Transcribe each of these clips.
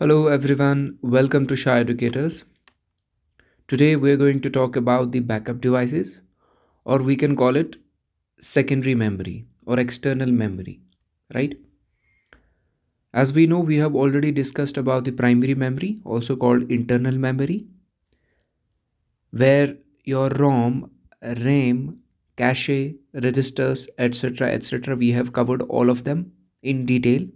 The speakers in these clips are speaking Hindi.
Hello everyone, welcome to Shy Educators. Today we're going to talk about the backup devices, or we can call it secondary memory or external memory, right? As we know, we have already discussed about the primary memory, also called internal memory, where your ROM, RAM, cache, registers, etc., we have covered all of them in detail.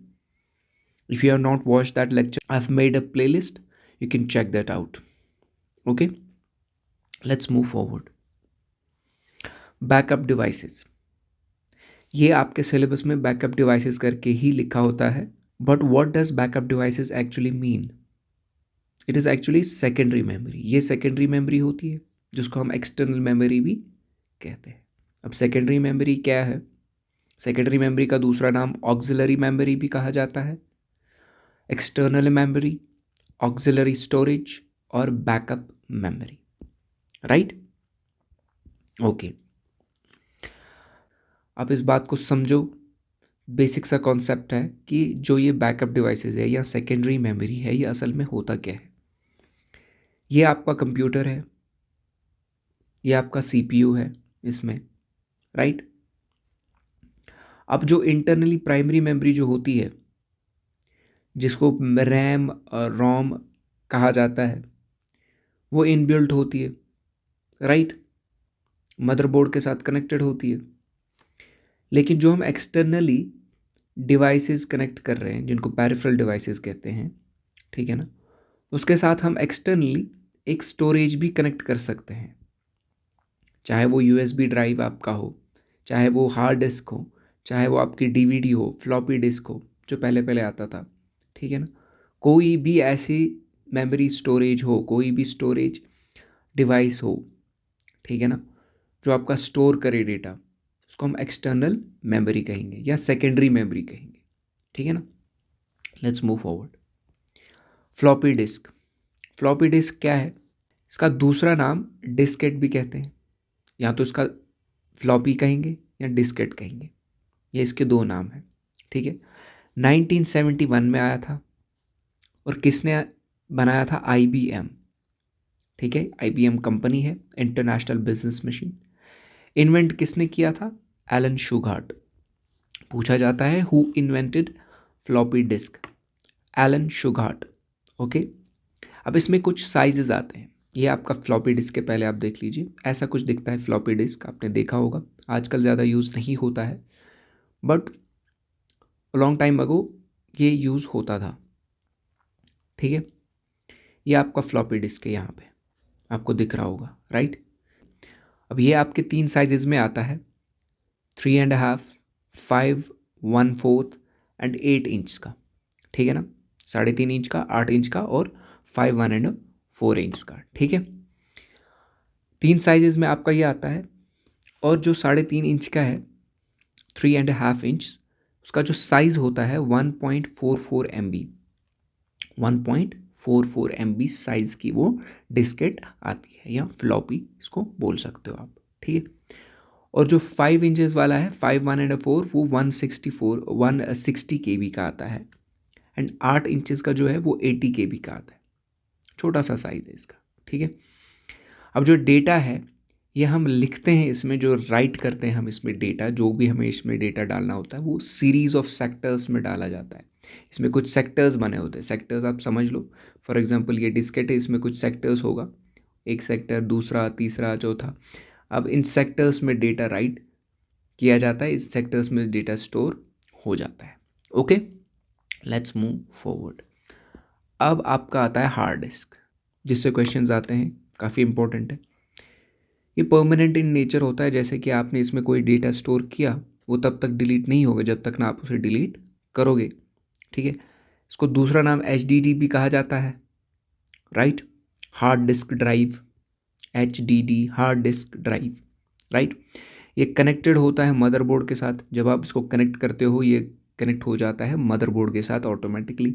If you have not watched that lecture, I've made a playlist. You can check that out. Okay, let's move forward. Backup devices, ये आपके सिलेबस में बैकअप डिवाइसेस करके ही लिखा होता है. But what does backup devices actually mean? It is actually secondary memory. ये सेकेंडरी मेमोरी होती है जिसको हम एक्सटर्नल मेमोरी भी कहते हैं. अब सेकेंडरी मेमोरी क्या है? सेकेंडरी मेमोरी का दूसरा नाम ऑक्सिलरी मेमोरी भी कहा जाता है, एक्सटर्नल मेमोरी, ऑक्सिलरी स्टोरेज और बैकअप मेमोरी. राइट? ओके, आप इस बात को समझो. बेसिक सा कॉन्सेप्ट है कि जो ये बैकअप डिवाइसेस है या सेकेंडरी मेमोरी है, ये असल में होता क्या है. ये आपका कंप्यूटर है, ये आपका सीपीयू है इसमें, राइट. अब जो इंटरनली प्राइमरी मेमोरी जो होती है, जिसको रैम और रोम कहा जाता है, वो इनबिल्ट होती है, राइट. मदरबोर्ड के साथ कनेक्टेड होती है. लेकिन जो हम एक्सटर्नली डिवाइसेस कनेक्ट कर रहे हैं, जिनको पेरिफेरल डिवाइसेस कहते हैं, ठीक है ना, उसके साथ हम एक्सटर्नली एक स्टोरेज भी कनेक्ट कर सकते हैं. चाहे वो यूएसबी ड्राइव आपका हो, चाहे वो हार्ड डिस्क हो, चाहे वो आपकी डीवीडी हो, फ्लॉपी डिस्क हो, जो पहले पहले आता था, ठीक है ना. कोई भी ऐसी मेमोरी स्टोरेज हो, कोई भी स्टोरेज डिवाइस हो, ठीक है ना, जो आपका स्टोर करे डेटा, उसको हम एक्सटर्नल मेमोरी कहेंगे या सेकेंडरी मेमोरी कहेंगे. ठीक है ना. Let's move forward. Floppy disk. Floppy disk क्या है? इसका दूसरा नाम डिस्केट भी कहते हैं. या तो इसका फ्लॉपी कहेंगे या डिस्केट कहेंगे. ये इसके दो नाम हैं. ठीक है. 1971 में आया था. और किसने बनाया था? IBM. ठीक है, IBM कंपनी है, इंटरनेशनल बिजनेस मशीन. इन्वेंट किसने किया था? Alan Shugart. पूछा जाता है who invented floppy disk? Alan Shugart. Okay. अब इसमें कुछ साइजेस आते हैं. ये आपका फ्लॉपी डिस्क के पहले आप देख लीजिए, ऐसा कुछ दिखता है फ्लॉपी डिस्क. आपने देखा होगा, आजकल ज़्यादा यूज़ नहीं होता है, बट लॉन्ग टाइम अगो ये यूज़ होता था. ठीक है. ये आपका फ्लॉपी डिस्क है, यहाँ पे आपको दिख रहा होगा, राइट. अब ये आपके तीन साइजेस में आता है, 3.5, 5, 1/4 एंड 8 इंच का. ठीक है ना. 3.5 इंच का, 8 इंच का और 5, 1 एंड 4 इंच का. ठीक है. तीन साइजेस में आपका ये आता है. और जो 3.5 इंच का है, 3.5 इंच, उसका जो साइज़ होता है 1.44 MB. 1.44 MB साइज़ की वो डिस्केट आती है, या फ्लॉपी इसको बोल सकते हो आप. ठीक है. और जो 5 इंचेस वाला है, 5, 1 एंड 4, वो 160 KB का आता है. एंड 8 इंचेस का जो है वो 80 KB का आता है. छोटा सा साइज़ है इसका. ठीक है. अब जो डेटा है, ये हम लिखते हैं इसमें, जो राइट करते हैं हम इसमें डेटा, जो भी हमें इसमें डेटा डालना होता है, वो सीरीज़ ऑफ सेक्टर्स में डाला जाता है. इसमें कुछ सेक्टर्स बने होते हैं. सेक्टर्स आप समझ लो. फॉर एग्जांपल ये डिस्केट है, इसमें कुछ सेक्टर्स होगा, एक सेक्टर, दूसरा, तीसरा, चौथा. अब इन सेक्टर्स में डेटा राइट किया जाता है, इस सेक्टर्स में डेटा स्टोर हो जाता है. Okay, let's move forward. अब आपका आता है हार्ड डिस्क, जिससे क्वेश्चंस आते हैं, काफ़ी इंपॉर्टेंट है. ये परमानेंट इन नेचर होता है. जैसे कि आपने इसमें कोई डेटा स्टोर किया, वो तब तक डिलीट नहीं होगा जब तक ना आप उसे डिलीट करोगे. ठीक है. इसको दूसरा नाम HDD भी कहा जाता है, right. Hard disk drive, HDD, hard disk drive, right. ये कनेक्टेड होता है मदरबोर्ड के साथ. जब आप इसको कनेक्ट करते हो, ये कनेक्ट हो जाता है मदरबोर्ड के साथ ऑटोमेटिकली.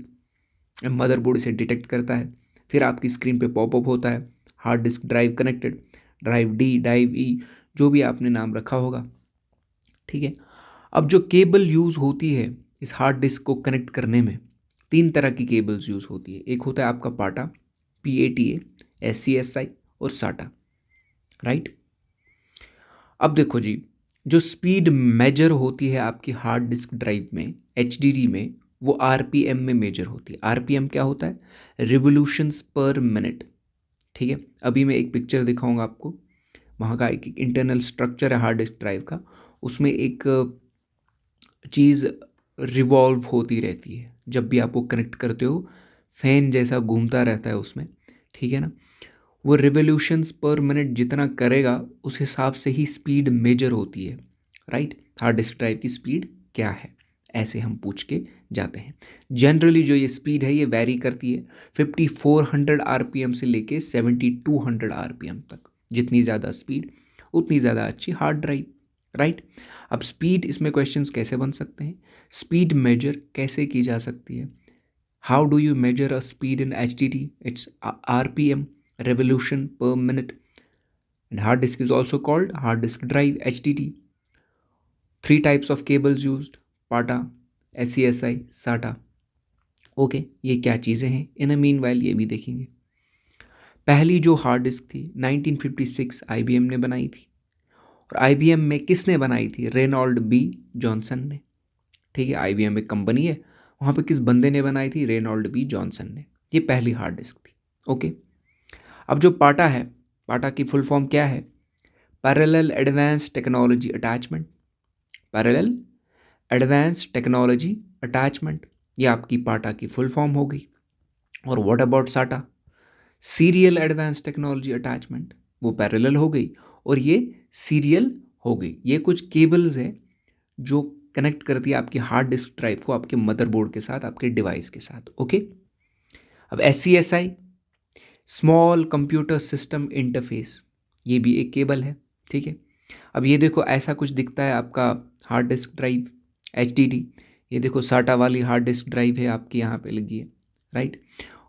मदरबोर्ड इसे डिटेक्ट करता है. फिर आपकी स्क्रीन पे पॉपअप होता है, hard disk drive connected, drive D, drive E, जो भी आपने नाम रखा होगा. ठीक है. अब जो केबल यूज़ होती है इस हार्ड डिस्क को कनेक्ट करने में, 3 तरह की केबल्स यूज़ होती है। एक होता है आपका पाटा, PATA, SCSI और SATA, राइट। अब देखो जी, जो स्पीड मेजर होती है आपकी हार्ड डिस्क ड्राइव में, HDD में, वो RPM में मेजर होती है। RPM क्या होता है? रिवोल्यूशंस पर मिनट, ठीक है। अभी मैं एक पिक्चर दिखाऊंगा आपको, वहाँ का एक इंटरनल स्ट्रक्चर है हार्ड डिस्क ड्राइव का, उसमें एक चीज़ रिवॉल्व होती रहती है। जब भी आप वो कनेक्ट करते हो, फैन जैसा घूमता रहता है उसमें, ठीक है ना। वो रिवोल्यूशंस पर मिनट जितना करेगा उस हिसाब से ही स्पीड मेजर होती है, राइट। हार्ड डिस्क ड्राइव की स्पीड क्या है, ऐसे हम पूछ के जाते हैं। जनरली जो ये स्पीड है ये वैरी करती है 5400 RPM से लेके 7200 RPM तक। जितनी ज़्यादा स्पीड उतनी ज़्यादा अच्छी हार्ड ड्राइव, राइट। अब स्पीड, इसमें क्वेश्चंस कैसे बन सकते हैं, स्पीड मेजर कैसे की जा सकती है, how do you measure a speed in HDD, it's RPM, revolution per minute, and hard disk is also called hard disk drive, HDD. 3 types of cables used, PATA, SCSI, SATA. Okay, ये क्या चीज़ें हैं, इन अ मीन वाइल ये भी देखेंगे। पहली जो हार्ड डिस्क थी 1956 IBM ने बनाई थी, और IBM में किसने बनाई थी? रेनॉल्ड बी जॉनसन ने, ठीक है। IBM एक कंपनी है, वहाँ पे किस बंदे ने बनाई थी? रेनॉल्ड बी जॉनसन ने। ये पहली हार्ड डिस्क थी, ओके। अब जो पाटा है, पाटा की फुल फॉर्म क्या है? Parallel advance technology attachment, parallel advance technology attachment, ये आपकी पाटा की फुल फॉर्म हो गई। और व्हाट अबाउट साटा? सीरियल एडवांस टेक्नोलॉजी अटैचमेंट, वो पैरेलल हो गई और ये सीरियल हो गई। ये कुछ केबल्स हैं जो कनेक्ट करती है आपकी हार्ड डिस्क ड्राइव को आपके मदरबोर्ड के साथ, आपके डिवाइस के साथ, ओके। अब SCSI, small computer system interface, ये भी एक केबल है, ठीक है। अब ये देखो ऐसा कुछ दिखता है आपका हार्ड डिस्क ड्राइव HDD। ये देखो साटा वाली हार्ड डिस्क ड्राइव है आपकी, यहाँ पे लगी है, राइट।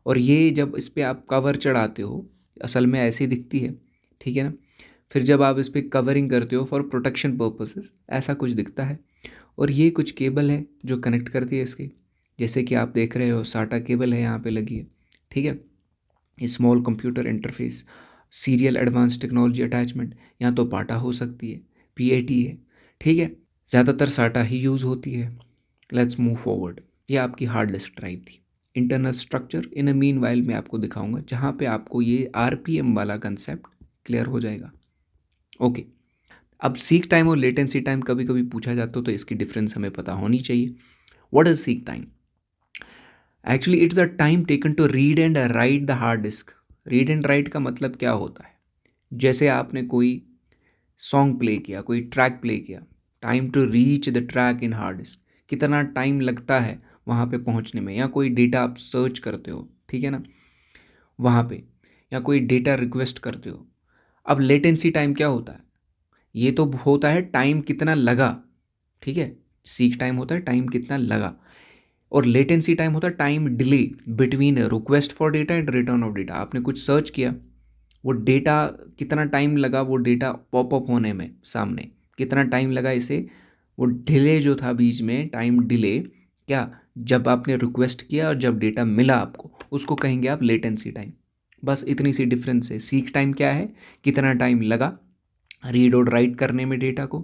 और ये जब इस पर आप कवर चढ़ाते हो, असल में ऐसी दिखती है, ठीक है ना। फिर जब आप इस पर कवरिंग करते हो फॉर प्रोटेक्शन पर्पसेस, ऐसा कुछ दिखता है। और ये कुछ केबल है जो कनेक्ट करती है इसकी, जैसे कि आप देख रहे हो साटा केबल है यहाँ पे लगी है, ठीक है। Small computer interface, serial advance technology attachment, यहाँ तो पाटा हो सकती है, PAT है, ठीक है। ज़्यादातर साटा ही यूज़ होती है। Let's move forward. ये आपकी हार्ड डिस्क ड्राइव थी। Internal structure in a mean while मैं आपको दिखाऊंगा, जहाँ पे आपको ये RPM वाला कंसेप्ट क्लियर हो जाएगा, ओके। अब सीक टाइम और लेटेंसी टाइम कभी कभी पूछा जाता है, तो इसकी डिफरेंस हमें पता होनी चाहिए। What is seek time? Actually it's a time taken to read and write the hard disk. Read and write का मतलब क्या होता है? जैसे आपने कोई सॉन्ग प्ले किया, कोई ट्रैक प्ले किया, time to reach the track in hard disk, कितना टाइम लगता है वहाँ पे पहुँचने में, या कोई डेटा आप सर्च करते हो, ठीक है ना, वहाँ पे, या कोई डेटा रिक्वेस्ट करते हो। अब लेटेंसी टाइम क्या होता है? ये तो होता है टाइम कितना लगा, ठीक है। सीक टाइम होता है टाइम कितना लगा, और लेटेंसी टाइम होता है time delay between request for data and return of data. आपने कुछ सर्च किया, वो डेटा कितना टाइम लगा वो डेटा पॉपअप होने में सामने, कितना टाइम लगा इसे, वो डिले जो था बीच में, टाइम डिले, क्या, जब आपने रिक्वेस्ट किया और जब डेटा मिला आपको, उसको कहेंगे आप लेटेंसी टाइम। बस इतनी सी डिफरेंस है। सीक टाइम क्या है? कितना टाइम लगा रीड और राइट करने में डेटा को।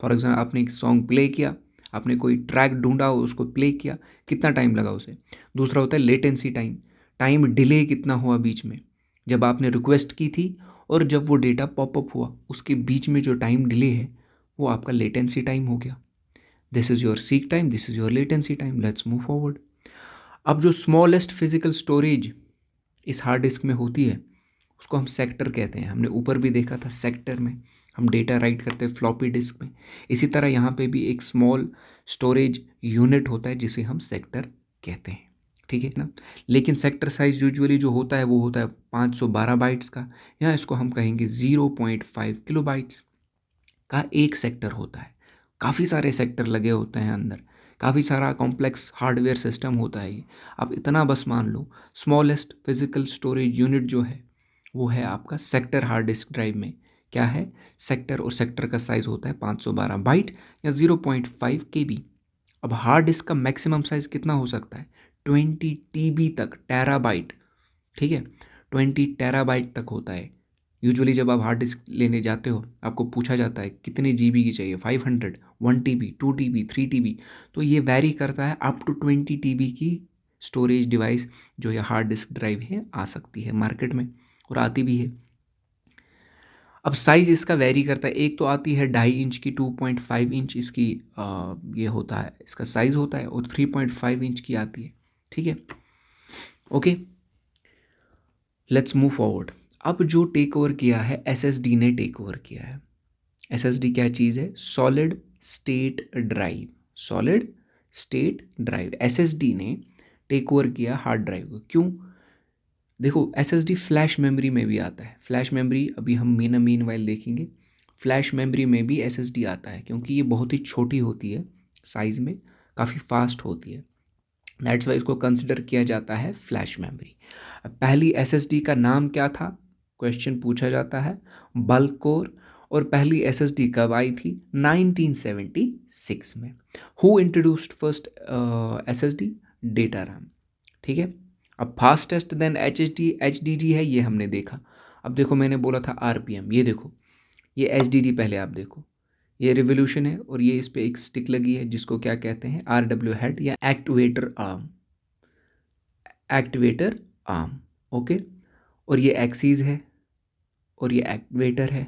फॉर एग्जाम्पल आपने एक सॉन्ग प्ले किया, आपने कोई ट्रैक ढूंढा हो, उसको प्ले किया, कितना टाइम लगा उसे। दूसरा होता है लेटेंसी टाइम, टाइम डिले कितना हुआ बीच में, जब आपने रिक्वेस्ट की थी और जब वो डेटा पॉपअप हुआ, उसके बीच में जो टाइम डिले है वो आपका लेटेंसी टाइम हो गया। This is your seek time, this is your latency time. Let's move forward. अब जो स्मॉलेस्ट फिजिकल स्टोरेज इस हार्ड डिस्क में होती है उसको हम सेक्टर कहते हैं। हमने ऊपर भी देखा था, सेक्टर में हम डेटा राइट करते हैं फ्लॉपी डिस्क में। इसी तरह यहाँ पे भी एक स्मॉल स्टोरेज यूनिट होता है जिसे हम सेक्टर कहते हैं, ठीक है ना। लेकिन सेक्टर साइज यूजुअली जो होता है वो होता है 512 बाइट्स का, या इसको हम कहेंगे 0.5 किलोबाइट्स का एक सेक्टर होता है। काफ़ी सारे सेक्टर लगे होते हैं अंदर, काफ़ी सारा कॉम्प्लेक्स हार्डवेयर सिस्टम होता है ये। आप इतना बस मान लो, स्मॉलेस्ट फिजिकल स्टोरेज यूनिट जो है वो है आपका सेक्टर हार्ड डिस्क ड्राइव में। क्या है? सेक्टर, और सेक्टर का साइज़ होता है 512 बाइट या 0.5 KB। अब हार्ड डिस्क का मैक्सिमम साइज़ कितना हो सकता है? 20 TB तक, टेराबाइट, ठीक है, 20 टेराबाइट तक होता है। यूजुअली जब आप हार्ड डिस्क लेने जाते हो आपको पूछा जाता है कितने जीबी की चाहिए, 500, 1 TB, 2 TB, 3 TB, तो ये वैरी करता है। अप टू 20 TB की स्टोरेज डिवाइस जो ये हार्ड डिस्क ड्राइव है आ सकती है मार्केट में, और आती भी है। अब साइज़ इसका वेरी करता है, एक तो आती है 2.5 इंच की, 2.5 इंच इसकी ये होता है, इसका साइज़ होता है, और 3.5 इंच की आती है, ठीक है। Okay, let's move forward. अब जो टेक ओवर किया है एसएसडी ने टेक ओवर किया है। एसएसडी क्या चीज़ है? Solid state drive, solid state drive SSD ने टेक ओवर किया हार्ड ड्राइव को। क्यों? देखो, एसएसडी फ्लैश मेमोरी में भी आता है। फ्लैश मेमोरी अभी हम मीन वाइल देखेंगे। फ्लैश मेमोरी में भी एसएसडी आता है क्योंकि ये बहुत ही छोटी होती है साइज़ में, काफ़ी फास्ट होती है, दैट्स वाई इसको कंसिडर किया जाता है फ्लैश मेमोरी। पहली एसएसडी का नाम क्या था? क्वेश्चन पूछा जाता है, बल्क कोर। और पहली एसएसडी कब आई थी? 1976 में। Who introduced first SSD? Data RAM, ठीक है। अब फास्टेस्ट देन एचडीडी है, ये हमने देखा। अब देखो, मैंने बोला था आरपीएम, ये देखो, ये एचडीडी पहले आप देखो, ये रिवोल्यूशन है, और ये इस पर एक स्टिक लगी है जिसको क्या कहते हैं? RW हेड या activator arm, activator arm, okay. और ये एक्सीज है, और ये एक्टिवेटर है।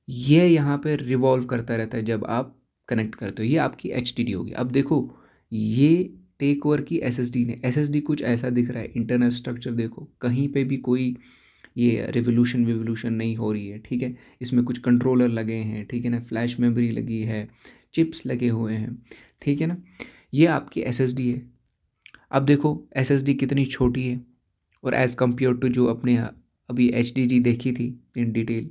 ये यहाँ पे रिवॉल्व करता रहता है जब आप कनेक्ट करते हो। ये आपकी एचडीडी होगी। अब देखो, ये टेक ओवर की एसएसडी ने। एसएसडी कुछ ऐसा दिख रहा है, इंटरनल स्ट्रक्चर देखो, कहीं पे भी कोई ये रिवोल्यूशन नहीं हो रही है, ठीक है। इसमें कुछ कंट्रोलर लगे हैं, ठीक है ना, फ्लैश मेमोरी लगी है, चिप्स लगे हुए हैं, ठीक है ना। ये आपकी एसएसडी है। अब देखो एसएसडी कितनी छोटी है, और एज़ कम्पेयर टू जो अपने अभी एचडीडी देखी थी इन डिटेल,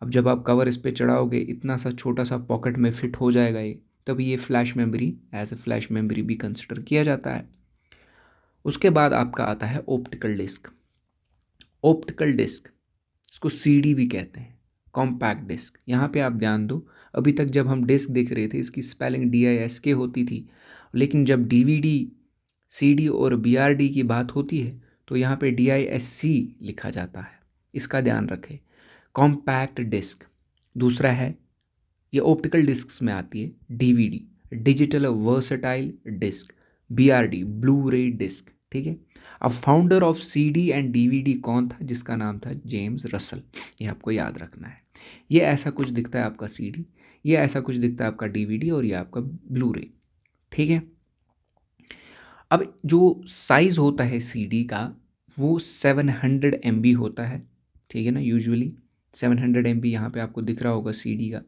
अब जब आप कवर इस पर चढ़ाओगे इतना सा छोटा सा पॉकेट में फिट हो जाएगा ये, तभी ये flash memory as a flash memory भी कंसिडर किया जाता है। उसके बाद आपका आता है ऑप्टिकल डिस्क। ऑप्टिकल डिस्क, इसको सीडी भी कहते हैं, कॉम्पैक्ट डिस्क। यहाँ पे आप ध्यान दो, अभी तक जब हम डिस्क देख रहे थे इसकी स्पेलिंग DISK होती थी, लेकिन जब DVD, CD और BRD की बात होती है तो यहाँ पे DISC लिखा जाता है, इसका ध्यान रखें। Compact disk. दूसरा है, ये ऑप्टिकल डिस्क्स में आती है, DVD, digital versatile disk, BRD, blu ray disk, ठीक है। अब founder of CD and DVD कौन था? जिसका नाम था जेम्स रसल, ये आपको याद रखना है। ये ऐसा कुछ दिखता है आपका CD, ये ऐसा कुछ दिखता है आपका DVD, और ये आपका ब्लू रे, ठीक है। अब जो साइज़ होता है CD का वो 700 MB होता है, ठीक है ना। यूजुअली 700 MB यहाँ पे आपको दिख रहा होगा, CD का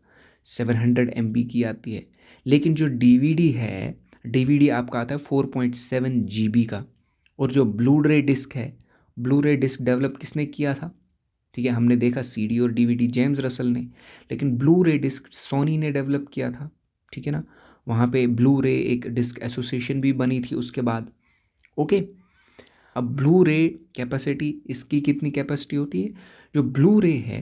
700 MB की आती है। लेकिन जो DVD है, DVD आपका आता है 4.7 GB का। और जो ब्लू रे डिस्क है, ब्लू रे डिस्क डेवलप किसने किया था? ठीक है, हमने देखा CD और DVD जेम्स रसल ने, लेकिन ब्लू रे डिस्क सोनी ने डेवलप किया था, ठीक है ना। वहाँ पे ब्लू रे एक डिस्क एसोसिएशन भी बनी थी उसके बाद, ओके। अब ब्लू रे कैपेसिटी, इसकी कितनी कैपेसिटी होती है? जो ब्लू रे है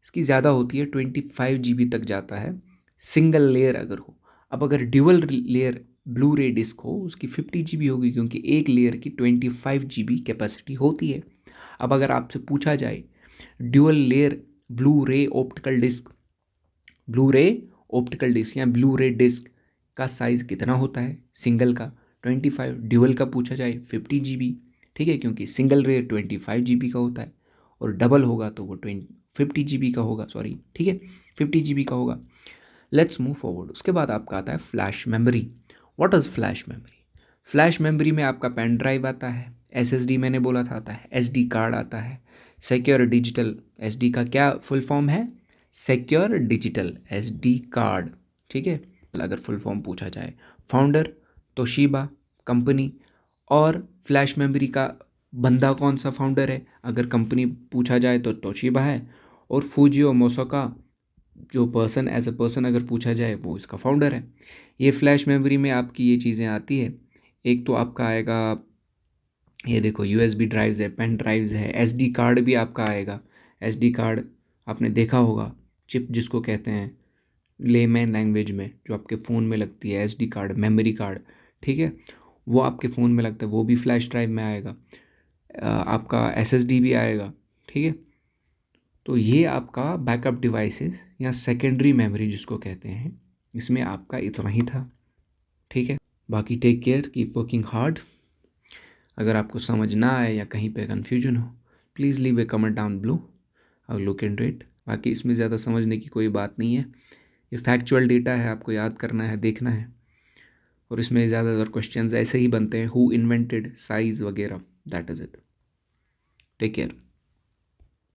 इसकी ज़्यादा होती है, 25 GB तक जाता है, सिंगल लेयर अगर हो। अब अगर dual layer blu ray disc हो उसकी 50 GB होगी, क्योंकि एक लेयर की 25 GB कैपेसिटी होती है। अब अगर आपसे पूछा जाए dual layer blu ray optical disk, blu ray optical disk या ब्लू रे डिस्क का साइज़ कितना होता है? सिंगल का 25, ड्यूअल का पूछा जाए 50 GB, ठीक है, क्योंकि सिंगल रे 25 GB का होता है, और डबल होगा तो वो 50 GB का होगा, सॉरी, ठीक है, 50 GB का होगा। Let's move forward. उसके बाद आपका आता है flash memory. What is flash memory? Flash memory में आपका पेन ड्राइव आता है, SSD मैंने बोला था आता है, SD कार्ड आता है, सिक्योर डिजिटल, SD का क्या फुल फॉर्म है? सिक्योर डिजिटल SD कार्ड, ठीक है, अगर फुल फॉर्म पूछा जाए। फाउंडर तोशिबा कंपनी, और फ्लैश मेमोरी का बंदा कौन सा फाउंडर है? अगर कंपनी पूछा जाए तो तोशिबा है, और फूजियो मोसोका जो पर्सन, एज अ पर्सन अगर पूछा जाए, वो इसका फाउंडर है। ये फ्लैश मेमोरी में आपकी ये चीज़ें आती है। एक तो आपका आएगा, ये देखो, USB ड्राइव्स है, पेन ड्राइव्स है, SD कार्ड भी आपका आएगा। SD कार्ड आपने देखा होगा, चिप जिसको कहते हैं लेमैन लैंग्वेज में, जो आपके फ़ोन में लगती है, SD कार्ड, मेमोरी कार्ड, ठीक है। वो आपके फ़ोन में लगता है, वो भी फ्लैश ड्राइव में आएगा, आपका एसएसडी भी आएगा, ठीक है। तो ये आपका बैकअप डिवाइसेस या सेकेंडरी मेमोरी जिसको कहते हैं, इसमें आपका इतना ही था, ठीक है। बाकी take care, keep working hard. अगर आपको समझ ना आए या कहीं पे कन्फ्यूजन हो, please leave A comment down below, I will look into it. बाकी इसमें ज़्यादा समझने की कोई बात नहीं है, ये फैक्चुअल डेटा है, आपको याद करना है, देखना है। और इसमें ज़्यादातर क्वेश्चंस ऐसे ही बनते हैं, हु इन्वेंटेड, साइज़ वगैरह, that is it. Take care.